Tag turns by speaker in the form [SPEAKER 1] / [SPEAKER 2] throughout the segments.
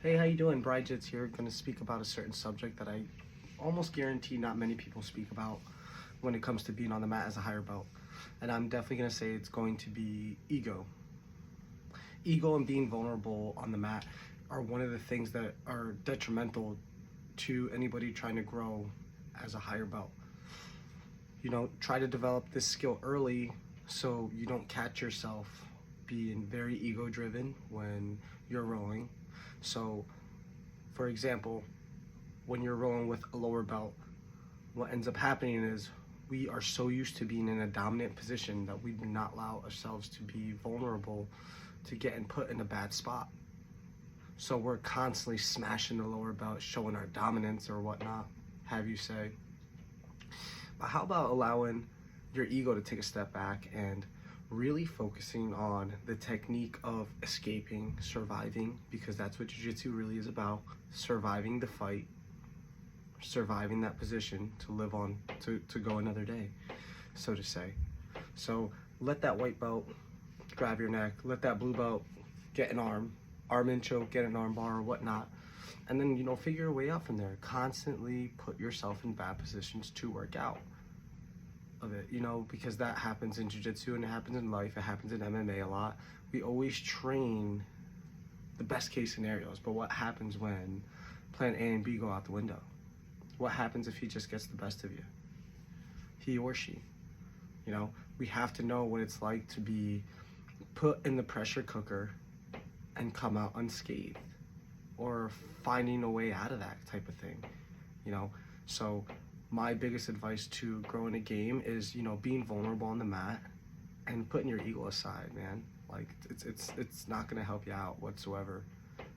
[SPEAKER 1] Hey, how you doing? Bridget's here, going to speak about a certain subject that I almost guarantee not many people speak about when it comes to being on the mat as a higher belt. And I'm definitely going to say it's going to be ego. Ego and being vulnerable on the mat are one of the things that are detrimental to anybody trying to grow as a higher belt. You know, try to develop this skill early so you don't catch yourself being very ego driven when you're rowing. So, for example, when you're rowing with a lower belt, what ends up happening is we are so used to being in a dominant position that we do not allow ourselves to be vulnerable to getting put in a bad spot. So we're constantly smashing the lower belt, showing our dominance or whatnot, have you say. But how about allowing your ego to take a step back and really focusing on the technique of escaping, surviving, because that's what jiu-jitsu really is about: surviving the fight, surviving that position to live on, to go another day, so to say. So let that white belt grab your neck, let that blue belt get an arm in choke, get an arm bar or whatnot, and then, you know, figure your way out from there. Constantly put yourself in bad positions to work out of it, you know, because that happens in jiu-jitsu and it happens in life, it happens in MMA a lot. We always train the best case scenarios, but what happens when plan A and B go out the window? What happens if he just gets the best of you? He or she. You know, we have to know what it's like to be put in the pressure cooker and come out unscathed, or finding a way out of that type of thing, you know. So my biggest advice to growing a game is, you know, being vulnerable on the mat and putting your ego aside, man. Like, it's not gonna help you out whatsoever.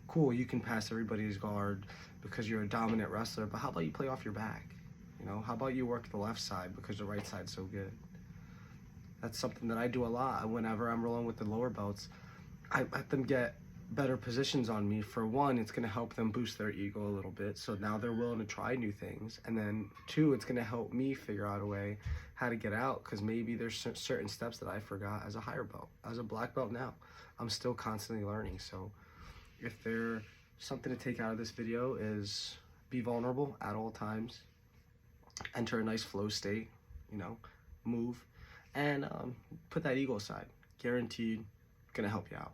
[SPEAKER 1] Cool, you can pass everybody's guard because you're a dominant wrestler, but how about you play off your back? You know, how about you work the left side because the right side's so good? That's something that I do a lot. Whenever I'm rolling with the lower belts, I let them get better positions on me. For one, it's going to help them boost their ego a little bit, so now they're willing to try new things. And then two, it's going to help me figure out a way how to get out, because maybe there's certain steps that I forgot as a higher belt. As a black belt now, I'm still constantly learning. So if there's something to take out of this video, is be vulnerable at all times, enter a nice flow state, you know, move, and put that ego aside. Guaranteed gonna help you out.